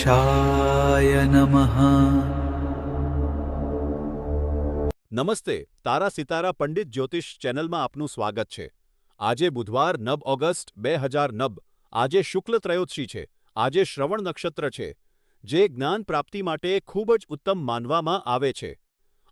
ज्योतिषाय नमः। નમસ્તે, તારા સિતારા પંડિત જ્યોતિષ ચેનલમાં આપનું સ્વાગત છે. આજે બુધવાર 9 ઓગસ્ટ 2009. આજે શુક્લ ત્રયોદશી છે. આજે શ્રવણ નક્ષત્ર છે, જે જ્ઞાન પ્રાપ્તિ માટે ખૂબ જ ઉત્તમ માનવામાં આવે છે.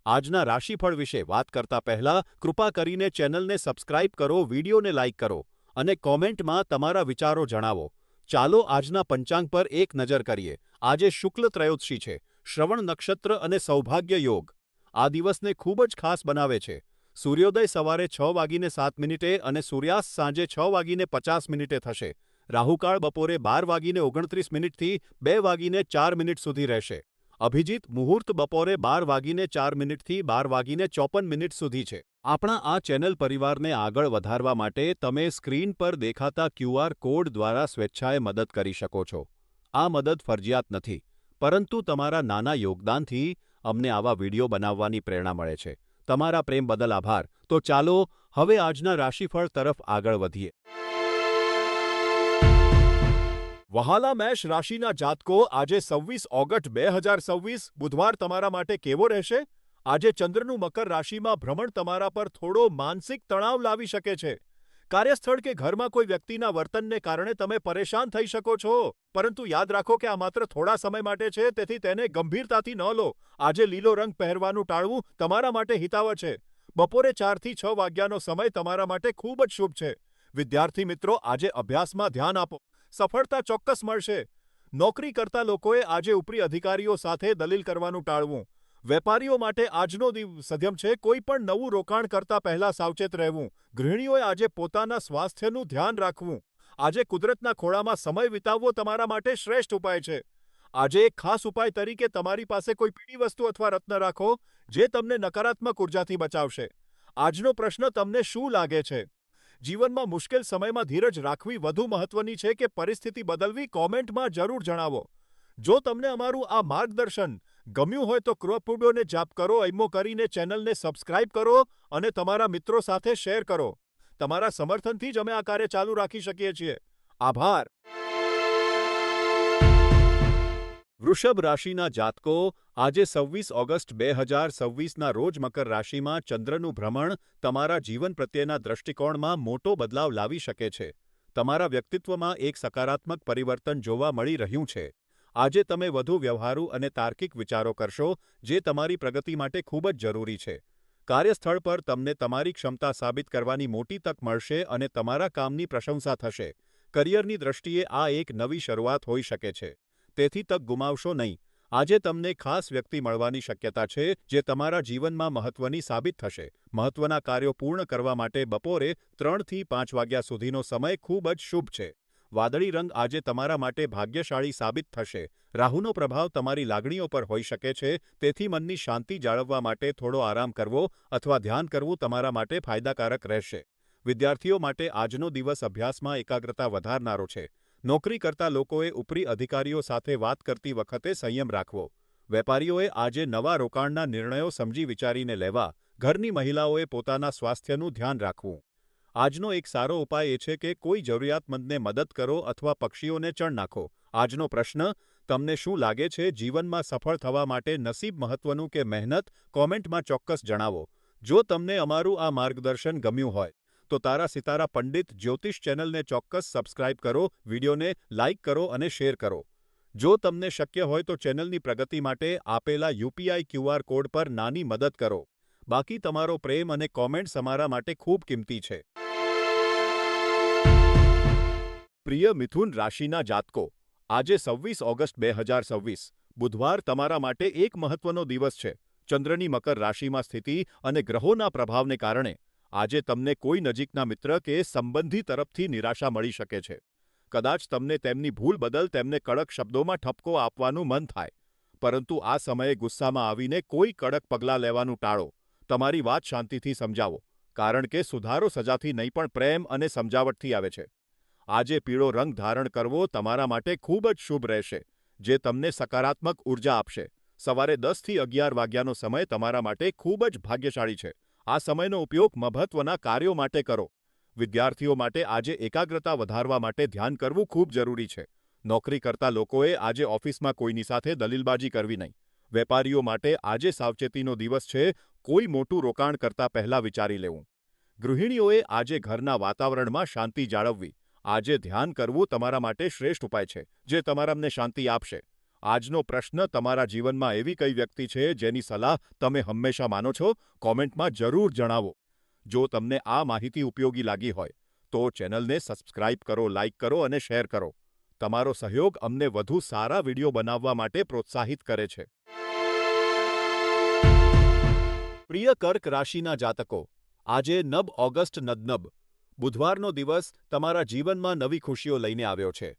આજના રાશિફળ વિશે વાત કરતા પહેલા કૃપા કરીને ચેનલને સબસ્ક્રાઇબ કરો, વિડીયોને લાઇક કરો અને કોમેન્ટમાં તમારા વિચારો જણાવો. ચાલો આજના પંચાંગ પર એક નજર કરીએ. આજે શુક્લ ત્રયોદશી છે. શ્રવણ નક્ષત્ર અને સૌભાગ્ય યોગ આ દિવસને ખૂબ જ ખાસ બનાવે છે. સૂર્યોદય સવારે 6:07 અને સૂર્યાસ્ત સાંજે 6:50 થશે. રાહુકાળ બપોરે 12:29 થી 2:04 સુધી રહેશે. અભિજીત મુહૂર્ત બપોરે 12:04 થી 12:54 સુધી છે. આપણા આ ચેનલ પરિવારને આગળ વધારવા માટે તમે સ્ક્રીન પર દેખાતા QR કોડ દ્વારા સ્વેચ્છાએ મદદ કરી શકો છો. આ મદદ ફરજિયાત નથી, પરંતુ તમારા નાના યોગદાનથી અમને આવા વિડીયો બનાવવાની પ્રેરણા મળે છે. તમારા પ્રેમ બદલ આભાર. તો ચાલો હવે આજના રાશિફળ તરફ આગળ વધીએ. વહાલા મેષ રાશિના જાતકો, આજે 26 ઓગસ્ટ 2026 બુધવાર તમારા માટે કેવો રહેશે? આજે ચંદ્રનું મકર રાશિમાં ભ્રમણ તમારા પર થોડો માનસિક તણાવ લાવી શકે છે. કાર્યસ્થળ કે ઘરમાં કોઈ વ્યક્તિના વર્તનને કારણે તમે પરેશાન થઈ શકો છો, પરંતુ યાદ રાખો કે આ માત્ર થોડા સમય માટે છે, તેથી તેને ગંભીરતાથી ન લો. આજે લીલો રંગ પહેરવાનું ટાળવું તમારા માટે હિતાવહ છે. બપોરે 4 થી 6 વાગ્યાનો સમય તમારા માટે ખૂબ જ શુભ છે. વિદ્યાર્થી મિત્રો, આજે અભ્યાસમાં ધ્યાન આપો. સફળતા ચોક્કસ મળશે. નોકરી કરતા લોકોએ આજે ઉપરી અધિકારીઓ સાથે દલીલ કરવાનું ટાળવું. વેપારીઓ માટે આજનો દિવસ સધ્યમ છે. કોઈ પણ નવું રોકાણ કરતા પહેલા સાવચેત રહેવું. ગૃહિણીઓએ આજે પોતાના સ્વાસ્થ્યનું ધ્યાન રાખવું. આજે કુદરતના ખોળામાં સમય વિતાવવો તમારા માટે શ્રેષ્ઠ ઉપાય છે. આજે એક ખાસ ઉપાય તરીકે તમારી પાસે કોઈ પીળી વસ્તુ અથવા રત્ન રાખો, જે તમને નકારાત્મક ઉર્જાથી બચાવશે. આજનો પ્રશ્ન તમને શું લાગે છે? જીવનમાં મુશ્કેલ સમયમાં ધીરજ રાખવી વધુ મહત્વની છે કે પરિસ્થિતિ બદલવી? કોમેન્ટમાં જરૂર જણાવો. જો તમને અમારું આ માર્ગદર્શન ગમ્યું હોય તો કૃપૂડોને જાપ કરો, એમો કરીને ચેનલને સબસ્ક્રાઇબ કરો અને તમારા મિત્રો સાથે શેર કરો. તમારા સમર્થનથી જ અમે આ કાર્ય ચાલુ રાખી શકીએ છીએ. આભાર. વૃષભ રાશિના જાતકો, આજે 26 ઓગસ્ટ 2026ના રોજ મકર રાશિમાં ચંદ્રનું ભ્રમણ તમારા જીવન પ્રત્યેના દૃષ્ટિકોણમાં મોટો બદલાવ લાવી શકે છે. તમારા વ્યક્તિત્વમાં એક સકારાત્મક પરિવર્તન જોવા મળી રહ્યું છે. આજે તમે વધુ વ્યવહારુ અને તાર્કિક વિચારો કરશો, જે તમારી પ્રગતિ માટે ખૂબ જ જરૂરી છે. કાર્યસ્થળ પર તમને તમારી ક્ષમતા સાબિત કરવાની મોટી તક મળશે અને તમારા કામની પ્રશંસા થશે. કરિયરની દ્રષ્ટિએ આ એક નવી શરૂઆત હોઈ શકે છે, તેથી તક ગુમાવશો નહીં. આજે તમને ખાસ વ્યક્તિ મળવાની શક્યતા છે, જે તમારા જીવનમાં મહત્વની સાબિત થશે. મહત્વના કાર્યો પૂર્ણ કરવા માટે બપોરે 3 થી 5 વાગ્યા સુધીનો સમય ખૂબ જ શુભ છે. વાદળી રંગ આજે તમારા માટે ભાગ્યશાળી સાબિત થશે. રાહુનો પ્રભાવ તમારી લાગણીઓ પર હોઈ શકે છે, તેથી મનની શાંતિ જાળવવા માટે થોડો આરામ કરવો અથવા ધ્યાન કરવું તમારા માટે ફાયદાકારક રહેશે. વિદ્યાર્થીઓ માટે આજનો દિવસ અભ્યાસમાં એકાગ્રતા વધારનારો છે. નોકરી કરતા લોકોએ ઉપરી અધિકારીઓ સાથે વાત કરતી વખતે સંયમ રાખવો. વેપારીઓએ આજે નવા રોકાણના નિર્ણયો સમજી વિચારીને લેવા. ઘરની મહિલાઓએ પોતાના સ્વાસ્થ્યનું ધ્યાન રાખવું. આજનો એક સારો ઉપાય એ છે કે કોઈ જરૂરિયાતમંદને મદદ કરો અથવા પક્ષીઓને ચણ નાખો. આજનો પ્રશ્ન, તમને શું લાગે છે, જીવનમાં સફળ થવા માટે નસીબ મહત્વનું કે મહેનત? કોમેન્ટમાં ચોક્કસ જણાવો. જો તમને અમારું આ માર્ગદર્શન ગમ્યું હોય તો તારા સિતારા પંડિત જ્યોતિષ ચેનલને ચોક્કસ સબસ્ક્રાઇબ કરો, વિડીયોને લાઇક કરો અને શેર કરો. જો તમને શક્ય હોય તો ચેનલની પ્રગતિ માટે આપેલા UPI QR કોડ પર નાની મદદ કરો. બાકી તમારો પ્રેમ અને કોમેન્ટ્સ અમારા માટે ખૂબ કિંમતી છે. પ્રિય મિથુન રાશિના જાતકો, આજે 26 ઓગસ્ટ 2026 બુધવાર તમારા માટે એક મહત્વનો દિવસ છે. ચંદ્રની મકર રાશિમાં સ્થિતિ અને ગ્રહોના પ્રભાવને કારણે આજે તમને કોઈ નજીકના મિત્ર કે સંબંધી તરફથી નિરાશા મળી શકે છે. કદાચ તમને તેમની ભૂલ બદલ તેમને કડક શબ્દોમાં ઠપકો આપવાનું મન થાય, પરંતુ આ સમયે ગુસ્સામાં આવીને કોઈ કડક પગલાં લેવાનું ટાળો. તમારી વાત શાંતિથી સમજાવો, કારણ કે સુધારો સજાથી નહીં પણ પ્રેમ અને સમજાવટથી આવે છે. આજે પીળો રંગ ધારણ કરવો તમારા માટે ખૂબ જ શુભ રહેશે, જે તમને સકારાત્મક ઉર્જા આપશે. સવારે 10 થી 11 વાગ્યાનો સમય તમારા માટે ખૂબ જ ભાગ્યશાળી છે. આ સમયનો ઉપયોગ મહત્વના કાર્યો માટે કરો. વિદ્યાર્થીઓ માટે આજે એકાગ્રતા વધારવા માટે ધ્યાન કરવું ખૂબ જરૂરી છે. નોકરી કરતા લોકોએ આજે ઓફિસમાં કોઈની સાથે દલીલબાજી કરવી નહીં. વેપારીઓ માટે આજે સાવચેતીનો દિવસ છે, કોઈ મોટું રોકાણ કરતા પહેલા વિચારી લેવું. ગૃહિણીઓએ આજે ઘરના વાતાવરણમાં શાંતિ જાળવવી. આજે ધ્યાન કરવું તમારા માટે શ્રેષ્ઠ ઉપાય છે, જે તમારામને શાંતિ આપશે. આજનો પ્રશ્ન તમારા જીવનમાં એવી કઈ વ્યક્તિ છે જેની સલાહ તમે હંમેશા માનો છો? કોમેન્ટમાં જરૂર જણાવો. જો તમને આ માહિતી ઉપયોગી લાગી હોય, તો ચેનલને સબસ્ક્રાઇબ કરો, લાઇક કરો અને શેર કરો. તમારો સહયોગ અમને વધુ સારા વિડીયો બનાવવા માટે પ્રોત્સાહિત કરે છે. પ્રિય કર્ક રાશિના જાતકો, આજે નબ ઓગસ્ટ નદનબ. બુધવારનો દિવસ તમારા જીવનમાં નવી ખુશીઓ લઈને આવ્યો છે.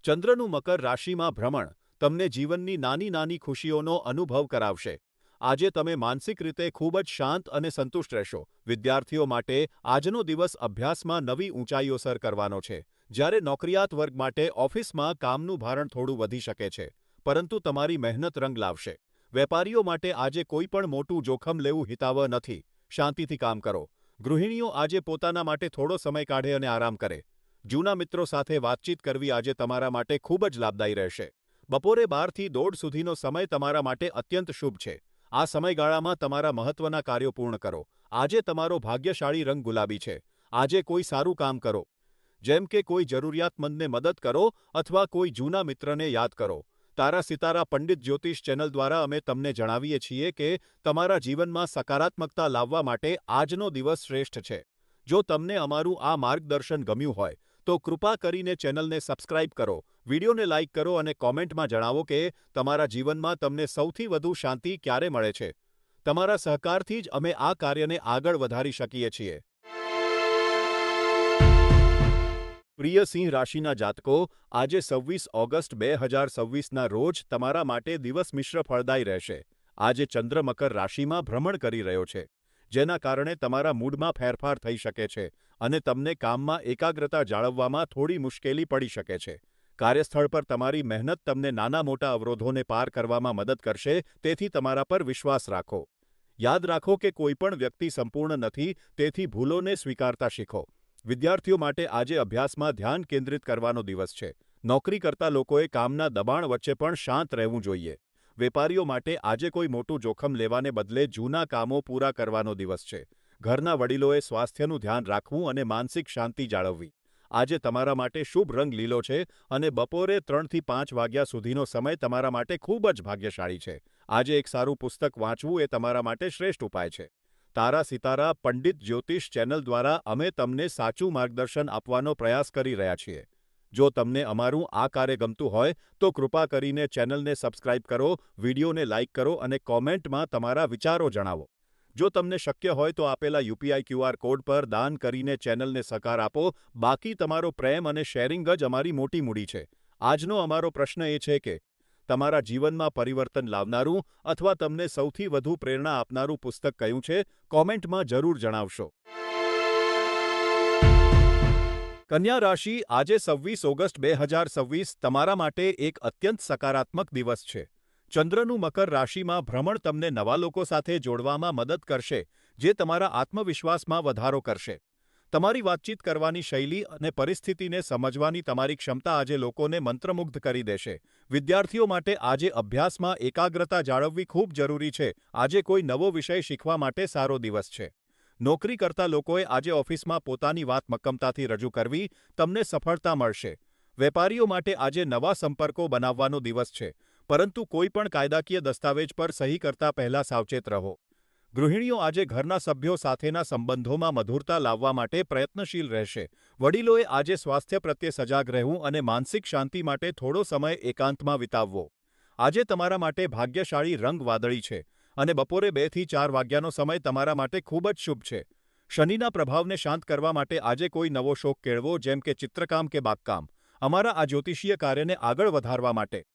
ચંદ્રનું મકર રાશિમાં ભ્રમણ તમને જીવનની નાની નાની ખુશીઓનો અનુભવ કરાવશે. આજે તમે માનસિક રીતે ખૂબ જ શાંત અને સંતુષ્ટ રહેશો. વિદ્યાર્થીઓ માટે આજનો દિવસ અભ્યાસમાં નવી ઊંચાઈઓ સર કરવાનો છે. જ્યારે નોકરિયાત વર્ગ માટે ઓફિસમાં કામનું ભારણ થોડું વધી શકે છે, પરંતુ તમારી મહેનત રંગ લાવશે. વેપારીઓ માટે આજે કોઈ પણ મોટું જોખમ લેવું હિતાવહ નથી. શાંતિથી કામ કરો. ગૃહિણીઓ આજે પોતાના માટે થોડો સમય કાઢે અને આરામ કરે. જૂના મિત્રો સાથે વાતચીત કરવી આજે તમારા માટે ખૂબ જ લાભદાયી રહેશે. બપોરે 12થી 1:30 સુધીનો સમય તમારા માટે અત્યંત શુભ છે. આ સમયગાળામાં તમારા મહત્વના કાર્યો પૂર્ણ કરો. આજે તમારો ભાગ્યશાળી રંગ ગુલાબી છે. આજે કોઈ સારું કામ કરો, જેમ કે કોઈ જરૂરિયાતમંદને મદદ કરો અથવા કોઈ જૂના મિત્રને યાદ કરો. તારા સિતારા પંડિત જ્યોતિષ ચેનલ દ્વારા અમે તમને જણાવીએ છીએ કે તમારા જીવનમાં સકારાત્મકતા લાવવા માટે આજનો દિવસ શ્રેષ્ઠ છે. જો તમને અમારું આ માર્ગદર્શન ગમ્યું હોય, તો કૃપા કરીને ચેનલને સબસ્ક્રાઇબ કરો, વિડીયોને લાઇક કરો અને કોમેન્ટમાં જણાવો કે તમારા જીવનમાં તમને સૌથી વધુ શાંતિ ક્યારે મળે છે. તમારા સહકારથી જ અમે આ કાર્યને આગળ વધારી શકીએ છીએ. પ્રિય સિંહ રાશિના જાતકો, આજે 26 ઓગસ્ટ 2026ના રોજ તમારા માટે દિવસ મિશ્ર ફળદાયી રહેશે. આજે ચંદ્ર મકર રાશિમાં ભ્રમણ કરી રહ્યો છે, જેના કારણે તમારા મૂડમાં ફેરફાર થઈ શકે છે અને તમને કામમાં એકાગ્રતા જાળવવામાં થોડી મુશ્કેલી પડી શકે છે. કાર્યસ્થળ પર તમારી મહેનત તમને નાના મોટા અવરોધોને પાર કરવામાં મદદ કરશે, તેથી તમારા પર વિશ્વાસ રાખો. યાદ રાખો કે કોઈ પણ વ્યક્તિ સંપૂર્ણ નથી, તેથી ભૂલોને સ્વીકારતા શીખો. વિદ્યાર્થીઓ માટે આજે અભ્યાસમાં ધ્યાન કેન્દ્રિત કરવાનો દિવસ છે. નોકરી કરતા લોકોએ કામના દબાણ વચ્ચે પણ શાંત રહેવું જોઈએ. વેપારીઓ માટે આજે કોઈ મોટું જોખમ લેવાને બદલે જૂના કામો પૂરા કરવાનો દિવસ છે. ઘરના વડીલોએ સ્વાસ્થ્યનું ધ્યાન રાખવું અને માનસિક શાંતિ જાળવવી. આજે તમારા માટે શુભ રંગ લીલો છે અને બપોરે 3થી 5 વાગ્યા સુધીનો સમય તમારા માટે ખૂબ જ ભાગ્યશાળી છે. આજે એક સારું પુસ્તક વાંચવું એ તમારા માટે શ્રેષ્ઠ ઉપાય છે. તારા સિતારા પંડિત જ્યોતિષ ચેનલ દ્વારા અમે તમને સાચું માર્ગદર્શન આપવાનો પ્રયાસ કરી રહ્યા છીએ. જો તમને અમારું આ કાર્ય ગમતું હોય, તો કૃપા કરીને ચેનલને સબસ્ક્રાઇબ કરો, વિડીયોને લાઇક કરો અને કોમેન્ટમાં તમારા વિચારો જણાવો. જો તમને શક્ય હોય તો આપેલા યુપીઆઈ QR કોડ પર દાન કરીને ચેનલને સહકાર આપો. બાકી તમારો પ્રેમ અને શેરિંગ જ અમારી મોટી મૂડી છે. આજનો અમારો પ્રશ્ન એ છે કે તમારા જીવનમાં પરિવર્તન લાવનારું અથવા તમને સૌથી વધુ પ્રેરણા આપનારું પુસ્તક કયું છે? કોમેન્ટમાં જરૂર જણાવશો. કન્યા રાશિ, આજે 26 ઓગસ્ટ 2026 તમારા માટે એક અત્યંત સકારાત્મક દિવસ છે. ચંદ્રનું મકર રાશિમાં ભ્રમણ તમને નવા લોકો સાથે જોડવામાં મદદ કરશે, જે તમારા આત્મવિશ્વાસમાં વધારો કરશે. તમારી વાતચીત કરવાની શૈલી અને પરિસ્થિતિને સમજવાની તમારી ક્ષમતા આજે લોકોને મંત્રમુગ્ધ કરી દેશે. વિદ્યાર્થીઓ માટે આજે અભ્યાસમાં એકાગ્રતા જાળવવી ખૂબ જરૂરી છે. આજે કોઈ નવો વિષય શીખવા માટે સારો દિવસ છે. નોકરી કરતા લોકોએ આજે ઓફિસમાં પોતાની વાત મક્કમતાથી રજૂ કરવી, તમને સફળતા મળશે. વેપારીઓ માટે આજે નવા સંપર્કો બનાવવાનો દિવસ છે, પરંતુ કોઈ પણ કાયદાકીય દસ્તાવેજ પર સહી કરતા પહેલા સાવચેત રહો. ગૃહિણીઓ આજે ઘરના સભ્યો સાથેના સંબંધોમાં મધુરતા લાવવા માટે પ્રયત્નશીલ રહેશે. વડીલોએ આજે સ્વાસ્થ્ય પ્રત્યે સજાગ રહેવું અને માનસિક શાંતિ માટે થોડો સમય એકાંતમાં વિતાવવો. આજે તમારા માટે ભાગ્યશાળી રંગ વાદળી છે અને બપોરે 2થી 4 વાગ્યાનો સમય તમારા માટે ખૂબ જ શુભ છે. શનિના પ્રભાવને શાંત કરવા માટે આજે કોઈ નવો શોખ કેળવો, જેમ કે ચિત્રકામ કે બાગકામ. અમારા આ જ્યોતિષીય કાર્યને આગળ વધારવા માટે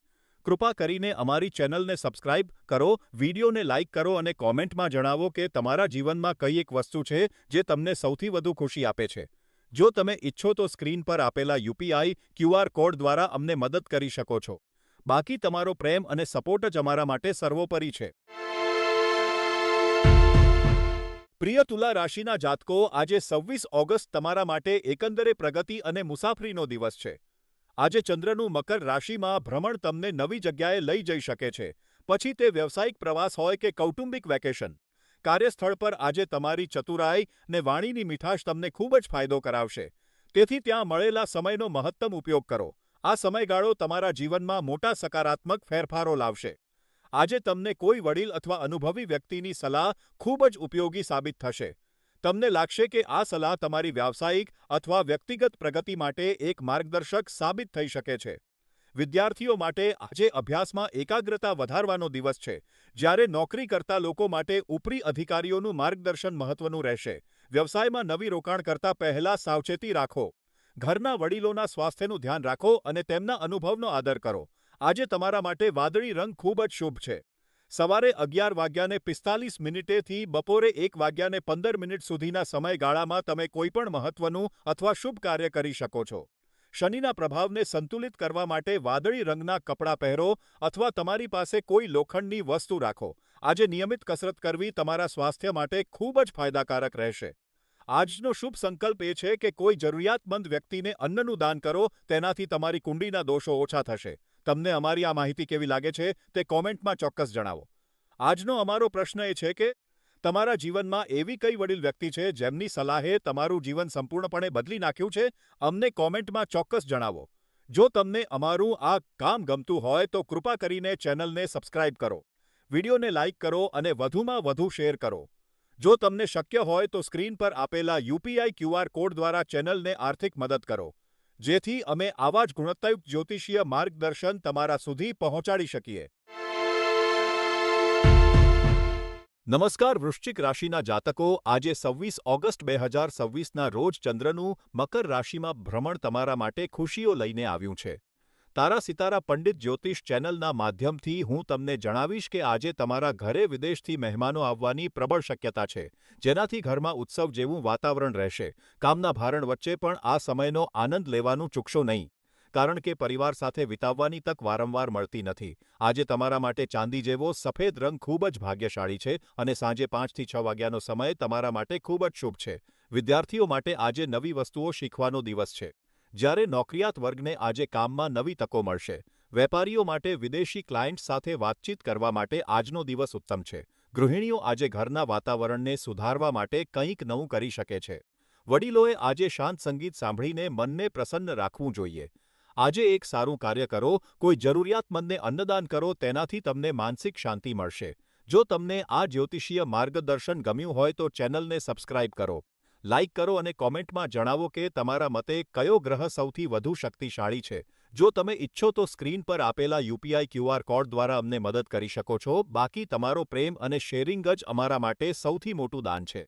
કૃપા કરીને અમારી ચેનલને સબસ્ક્રાઇબ કરો, વિડીયોને લાઇક કરો અને કોમેન્ટમાં જણાવો કે તમારા જીવનમાં કઈ એક વસ્તુ છે જે તમને સૌથી વધુ ખુશી આપે છે. જો તમે ઈચ્છો તો સ્ક્રીન પર આપેલા યુપીઆઈ QR કોડ દ્વારા અમને મદદ કરી શકો છો. બાકી તમારો પ્રેમ અને સપોર્ટ જ અમારા માટે સર્વોપરી છે. પ્રિય તુલા રાશિના જાતકો, આજે 26 ઓગસ્ટ તમારા માટે એકંદરે પ્રગતિ અને મુસાફરીનો દિવસ છે. આજે ચંદ્રનું મકર રાશિમાં ભ્રમણ તમને નવી જગ્યાએ લઈ જઈ શકે છે. પછી તે વ્યવસાયિક પ્રવાસ હોય કે કૌટુંબિક વેકેશન. કાર્યસ્થળ પર આજે તમારી ચતુરાઈ ને વાણીની મીઠાશ તમને ખૂબ જ ફાયદો કરાવશે. તેથી ત્યાં મળેલા સમયનો મહત્તમ ઉપયોગ કરો. આ સમયગાળો તમારા જીવનમાં મોટા સકારાત્મક ફેરફારો લાવશે. આજે તમને કોઈ વડીલ અથવા અનુભવી વ્યક્તિની સલાહ ખૂબ જ ઉપયોગી સાબિત થશે. તમને લાગશે કે આ સલાહ તમારી વ્યાવસાયિક અથવા વ્યક્તિગત પ્રગતિ માટે એક માર્ગદર્શક સાબિત થઈ શકે છે. વિદ્યાર્થીઓ માટે આજે અભ્યાસમાં એકાગ્રતા વધારવાનો દિવસ છે, જ્યારે નોકરી કરતા લોકો માટે ઉપરી અધિકારીઓનું માર્ગદર્શન મહત્વનું રહેશે. વ્યવસાયમાં નવી રોકાણ કરતા પહેલા સાવચેતી રાખો. ઘરના વડીલોના સ્વાસ્થ્યનું ધ્યાન રાખો અને તેમના અનુભવનો આદર કરો. આજે તમારા માટે વાદળી રંગ ખૂબ જ શુભ છે. સવારે 11:45થી બપોરે 1:15 સુધીના સમયગાળામાં તમે કોઈપણ મહત્વનું અથવા શુભ કાર્ય કરી શકો છો. શનિના પ્રભાવને સંતુલિત કરવા માટે વાદળી રંગના કપડાં પહેરો અથવા તમારી પાસે કોઈ લોખંડની વસ્તુ રાખો. આજે નિયમિત કસરત કરવી તમારા સ્વાસ્થ્ય માટે ખૂબ જ ફાયદાકારક રહેશે. આજનો શુભ સંકલ્પ એ છે કે કોઈ જરૂરિયાતમંદ વ્યક્તિને અન્નનું દાન કરો, તેનાથી તમારી કુંડીના દોષો ઓછા થશે. તમને અમારી આ માહિતી કેવી લાગે છે તે કોમેન્ટમાં ચોક્કસ જણાવો. આજનો અમારો પ્રશ્ન એ છે કે તમારા જીવનમાં એવી કઈ વડીલ વ્યક્તિ છે જેમની સલાહે તમારું જીવન સંપૂર્ણપણે બદલી નાખ્યું છે? અમને કોમેન્ટમાં ચોક્કસ જણાવો. જો તમને અમારું આ કામ ગમતું હોય તો કૃપા કરીને ચેનલને સબસ્ક્રાઇબ કરો, વિડીયોને લાઇક કરો અને વધુમાં વધુ શેર કરો. જો તમને શક્ય હોય તો સ્ક્રીન પર આપેલા યુપીઆઈ ક્યુઆર કોડ દ્વારા ચેનલને આર્થિક મદદ કરો, જેથી અમે આવા જ ગુણવત્તાયુક્ત જ્યોતિષીય માર્ગદર્શન તમારા સુધી પહોંચાડી શકીએ. નમસ્કાર વૃશ્ચિક રાશિના જાતકો, આજે 26 ઓગસ્ટ 2026ના રોજ ચંદ્રનું મકર રાશિમાં ભ્રમણ તમારા માટે ખુશીઓ લઈને આવ્યું છે. તારા સિતારા પંડિત જ્યોતિષ ચેનલના માધ્યમથી હું તમને જણાવીશ કે આજે તમારા ઘરે વિદેશથી મહેમાનો આવવાની પ્રબળ શક્યતા છે, જેનાથી ઘરમાં ઉત્સવ જેવું વાતાવરણ રહેશે. કામના ભારણ વચ્ચે પણ આ સમયનો આનંદ લેવાનું ચૂકશો નહીં, કારણ કે પરિવાર સાથે વિતાવવાની તક વારંવાર મળતી નથી. આજે તમારા માટે ચાંદી જેવો સફેદ રંગ ખૂબ જ ભાગ્યશાળી છે અને સાંજે 5થી 6 વાગ્યાનો સમય તમારા માટે ખૂબ જ શુભ છે. વિદ્યાર્થીઓ માટે આજે નવી વસ્તુઓ શીખવાનો દિવસ છે, જ્યારે નોકરિયાત વર્ગને આજે કામમાં નવી તકો મળશે. વેપારીઓ માટે વિદેશી ક્લાયન્ટ્સ સાથે વાતચીત કરવા માટે આજનો દિવસ ઉત્તમ છે. ગૃહિણીઓ આજે ઘરના વાતાવરણને સુધારવા માટે કંઈક નવું કરી શકે છે. વડીલોએ આજે શાંત સંગીત સાંભળીને મનને પ્રસન્ન રાખવું જોઈએ. આજે એક સારું કાર્ય કરો, કોઈ જરૂરિયાતમંદને અન્નદાન કરો, તેનાથી તમને માનસિક શાંતિ મળશે. જો તમને આ જ્યોતિષીય માર્ગદર્શન ગમ્યું હોય તો ચેનલને સબસ્ક્રાઇબ કરો, લાઇક કરો અને કોમેન્ટમાં જણાવો કે તમારા મતે કયો ગ્રહ સૌથી વધુ શક્તિશાળી છે. જો તમે ઈચ્છો તો સ્ક્રીન પર આપેલા યુપીઆઈ ક્યુઆર કોડ દ્વારા અમને મદદ કરી શકો છો. બાકી તમારો પ્રેમ અને શેરિંગ જ અમારા માટે સૌથી મોટું દાન છે.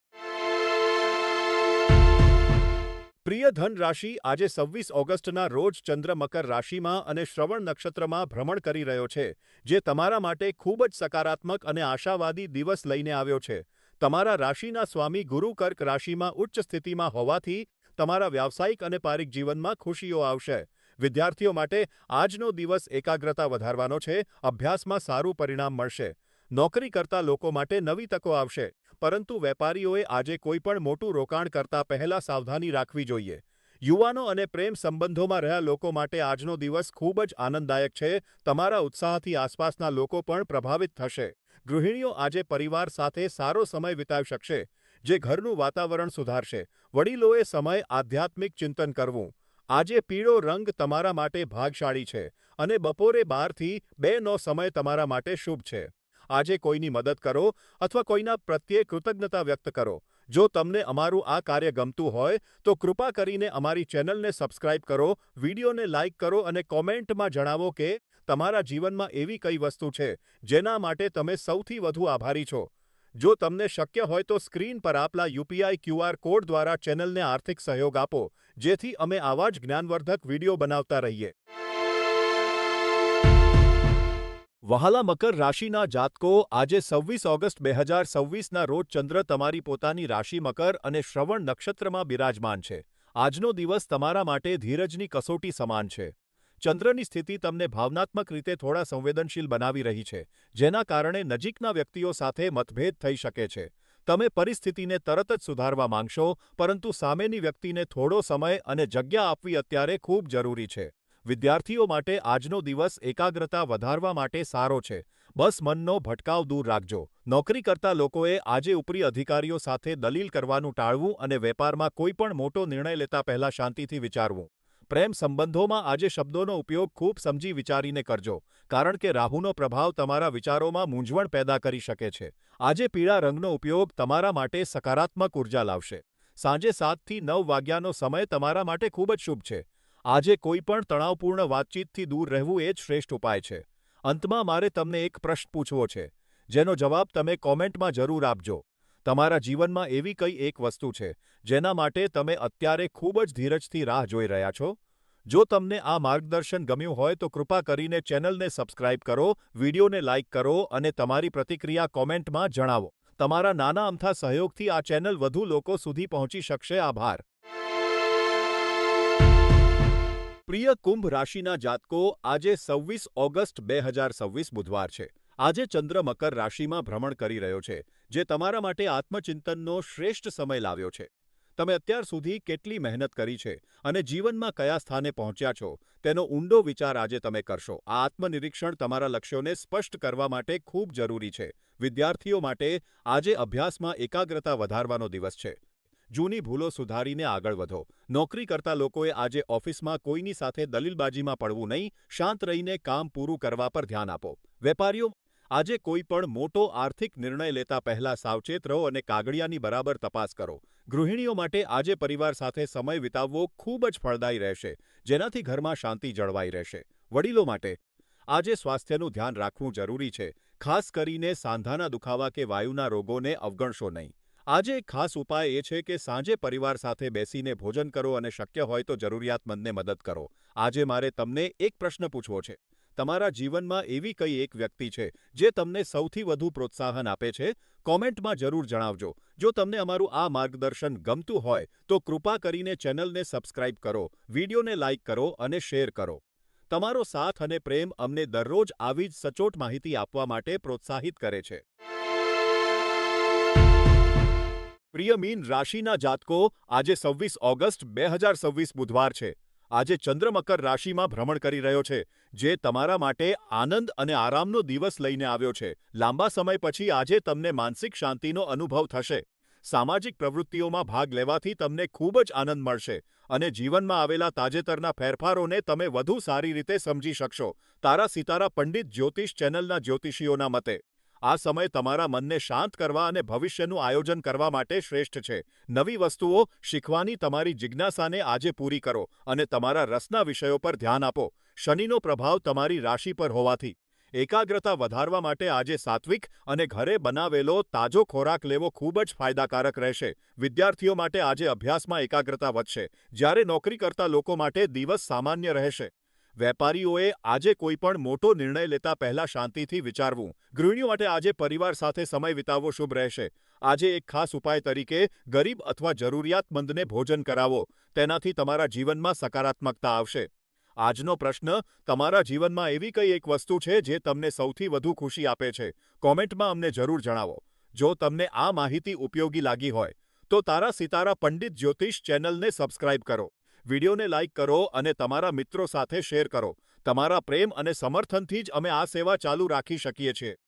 પ્રિય ધન રાશિ, આજે 26 ઓગસ્ટના રોજ ચંદ્ર મકર રાશિમાં અને શ્રવણ નક્ષત્રમાં ભ્રમણ કરી રહ્યો છે, જે તમારા માટે ખૂબ જ સકારાત્મક અને આશાવાદી દિવસ લઈને આવ્યો છે. તમારા રાશિના સ્વામી ગુરુ કર્ક રાશિમાં ઉચ્ચ સ્થિતિમાં હોવાથી તમારા વ્યાવસાયિક અને પારિક જીવનમાં ખુશીઓ આવશે. વિદ્યાર્થીઓ માટે આજનો દિવસ એકાગ્રતા વધારવાનો છે. અભ્યાસમાં સારું પરિણામ મળશે. નોકરી કરતા લોકો માટે નવી તકો આવશે, પરંતુ વેપારીઓએ આજે કોઈ પણ મોટું રોકાણ કરતા પહેલા સાવધાની રાખવી જોઈએ. યુવાનો અને પ્રેમ સંબંધોમાં રહ્યા લોકો માટે આજનો દિવસ ખૂબ જ આનંદદાયક છે. તમારા ઉત્સાહથી આસપાસના લોકો પણ પ્રભાવિત થશે. ગૃહિણીઓ આજે પરિવાર સાથે સારો સમય વિતાવી શકશે, જે ઘરનું વાતાવરણ સુધારશે. વડીલોએ સમય આધ્યાત્મિક ચિંતન કરવું. આજે પીળો રંગ તમારા માટે ભાગશાળી છે અને બપોરે 12થી 2નો સમય તમારા માટે શુભ છે. આજે કોઈની મદદ કરો અથવા કોઈના પ્રત્યે કૃતજ્ઞતા વ્યક્ત કરો. જો તમને અમારું આ કાર્ય ગમતું હોય તો કૃપા કરીને અમારી ચેનલને સબસ્ક્રાઇબ કરો, વિડીયોને લાઇક કરો અને કોમેન્ટમાં જણાવો કે તમારા જીવનમાં એવી કઈ વસ્તુ છે જેના માટે તમે સૌથી વધુ આભારી છો. જો તમને શક્ય હોય તો સ્ક્રીન પર આપેલા યુપીઆઈ ક્યુઆર કોડ દ્વારા ચેનલને આર્થિક સહયોગ આપો, જેથી અમે આવા જ જ્ઞાનવર્ધક વિડીયો બનાવતા રહીએ. વહાલા મકર રાશિના જાતકો, આજે 26 ઓગસ્ટ 2026ના રોજ ચંદ્ર તમારી પોતાની રાશિ મકર અને શ્રવણ નક્ષત્રમાં બિરાજમાન છે. આજનો દિવસ તમારા માટે ધીરજની કસોટી સમાન છે. ચંદ્રની સ્થિતિ તમને ભાવનાત્મક રીતે થોડા સંવેદનશીલ બનાવી રહી છે, જેના કારણે નજીકના વ્યક્તિઓ સાથે મતભેદ થઈ શકે છે. તમે પરિસ્થિતિને તરત જ સુધારવા માંગશો, પરંતુ સામેની વ્યક્તિને થોડો સમય અને જગ્યા આપવી અત્યારે ખૂબ જરૂરી છે. વિદ્યાર્થીઓ માટે આજનો દિવસ એકાગ્રતા વધારવા માટે સારો છે. બસ મનનો ભટકાવ દૂર રાખજો. નોકરી કરતા લોકોએ આજે ઉપરી અધિકારીઓ સાથે દલીલ કરવાનું ટાળવું અને વેપારમાં કોઈ પણ મોટો નિર્ણય લેતા પહેલા શાંતિથી વિચારવું. પ્રેમ સંબંધોમાં આજે શબ્દોનો ઉપયોગ ખૂબ સમજી વિચારીને કરજો, કારણ કે રાહુનો પ્રભાવ તમારા વિચારોમાં મૂંઝવણ પેદા કરી શકે છે. આજે પીળા રંગનો ઉપયોગ તમારા માટે સકારાત્મક ઉર્જા લાવશે. સાંજે 7 થી 9 વાગ્યાનો સમય તમારા માટે ખૂબ જ શુભ છે. આજે કોઈ પણ તણાવપૂર્ણ વાતચીતથી દૂર રહેવું એ જ શ્રેષ્ઠ ઉપાય છે. અંતમાં મારે તમને એક પ્રશ્ન પૂછવો છે, જેનો જવાબ તમે કોમેન્ટમાં જરૂર આપજો. તમારા જીવનમાં એવી કઈ એક વસ્તુ છે, જેના માટે તમે અત્યારે ખૂબ જ ધીરજથી રાહ જોઈ રહ્યા છો? જો તમને આ માર્ગદર્શન ગમ્યું હોય તો કૃપા કરીને ચેનલને સબસ્ક્રાઇબ કરો, વિડીયોને લાઇક કરો અને તમારી પ્રતિક્રિયા કોમેન્ટમાં જણાવો. તમારા નાના અમથા સહયોગથી આ ચેનલ વધુ લોકો સુધી પહોંચી શકશે. આભાર. પ્રિય કુંભ રાશિના જાતકો, આજે 26 ઓગસ્ટ 2026 બુધવાર છે. આજે ચંદ્ર મકર રાશિમાં ભ્રમણ કરી રહ્યો છે, જે તમારા માટે આત્મચિંતનનો શ્રેષ્ઠ સમય લાવ્યો છે. તમે અત્યાર સુધી કેટલી મહેનત કરી છે અને જીવનમાં કયા સ્થાને પહોંચ્યા છો, તેનો ઊંડો વિચાર આજે તમે કરશો. આ આત્મનિરીક્ષણ તમારા લક્ષ્યોને સ્પષ્ટ કરવા માટે ખૂબ જરૂરી છે. વિદ્યાર્થીઓ માટે આજે અભ્યાસમાં એકાગ્રતા વધારવાનો દિવસ છે. જૂની ભૂલો સુધારીને આગળ વધો. નોકરી કરતા લોકોએ આજે ઓફિસમાં કોઈની સાથે દલીલબાજીમાં પડવું નહીં, શાંત રહીને કામ પૂરું કરવા પર ધ્યાન આપો. વેપારીઓ આજે કોઈ પણ મોટો આર્થિક નિર્ણય લેતા પહેલા સાવચેત રહો અને કાગળિયાની બરાબર તપાસ કરો. ગૃહિણીઓ માટે આજે પરિવાર સાથે સમય વિતાવવો ખૂબ જ ફળદાયી રહેશે, જેનાથી ઘરમાં શાંતિ જળવાઈ રહેશે. વડીલો માટે આજે સ્વાસ્થ્યનું ધ્યાન રાખવું જરૂરી છે, ખાસ કરીને સાંધાના દુખાવા કે વાયુના રોગોને અવગણશો નહીં. આજે એક ખાસ ઉપાય એ છે કે સાંજે પરિવાર સાથે બેસીને ભોજન કરો અને શક્ય હોય તો જરૂરિયાતમંદને મદદ કરો. આજે મારે તમને એક પ્રશ્ન પૂછવો છે. તમારા જીવનમાં એવી કઈ એક વ્યક્તિ છે જે તમને સૌથી વધુ પ્રોત્સાહન આપે છે? કોમેન્ટમાં જરૂર જણાવજો. જો તમને અમારું આ માર્ગદર્શન ગમતું હોય તો કૃપા કરીને ચેનલને સબસ્ક્રાઇબ કરો, વિડીયોને લાઇક કરો અને શેર કરો. તમારો સાથ અને પ્રેમ અમને દરરોજ આવી જ સચોટ માહિતી આપવા માટે પ્રોત્સાહિત કરે છે. પ્રિય મીન રાશિના જાતકો, આજે 26 ઓગસ્ટ 2026 બુધવાર છે. આજે ચંદ્ર મકર રાશિમાં ભ્રમણ કરી રહ્યો છે, જે તમારા માટે આનંદ અને આરામનો દિવસ લઈને આવ્યો છે. લાંબા સમય પછી આજે તમને માનસિક શાંતિનો અનુભવ થશે. સામાજિક પ્રવૃત્તિઓમાં ભાગ લેવાથી તમને ખૂબ જ આનંદ મળશે અને જીવનમાં આવેલા તાજેતરના ફેરફારોને તમે વધુ સારી રીતે સમજી શકશો. તારા સિતારા પંડિત જ્યોતિષ ચેનલના જ્યોતિષીઓના મતે આ સમય તમારા મનને શાંત કરવા અને ભવિષ્યનું આયોજન કરવા માટે શ્રેષ્ઠ છે. નવી વસ્તુઓ શીખવાની તમારી જિજ્ઞાસાને આજે પૂરી કરો અને તમારા રસના વિષયો પર ધ્યાન આપો. શનિનો પ્રભાવ તમારી રાશિ પર હોવાથી એકાગ્રતા વધારવા માટે આજે સાત્વિક અને ઘરે બનાવેલો તાજો ખોરાક લેવો ખૂબ જ ફાયદાકારક રહેશે. વિદ્યાર્થીઓ માટે આજે અભ્યાસમાં એકાગ્રતા વધશે, જ્યારે નોકરી કરતા લોકો માટે દિવસ સામાન્ય રહેશે. વેપારીઓએ આજે કોઈ પણ મોટો નિર્ણય લેતા પહેલા શાંતિથી વિચારવું. ગૃહિણીઓ માટે આજે પરિવાર સાથે સમય વિતાવવો શુભ રહેશે. આજે એક ખાસ ઉપાય તરીકે ગરીબ અથવા જરૂરિયાતમંદને ભોજન કરાવો. તેનાથી તમારા જીવનમાં સકારાત્મકતા આવશે. આજનો પ્રશ્ન, તમારા જીવનમાં એવી કઈ એક વસ્તુ છે જે તમને સૌથી વધુ ખુશી આપે છે? કોમેન્ટમાં અમને જરૂર જણાવો. જો તમને આ માહિતી ઉપયોગી લાગી હોય તો તારા સિતારા પંડિત જ્યોતિષ ચેનલને સબસ્ક્રાઇબ કરો, વિડીયોને લાઇક કરો અને તમારા મિત્રો સાથે શેર કરો. તમારા પ્રેમ અને સમર્થનથી જ અમે આ સેવા ચાલુ રાખી શકીએ છીએ.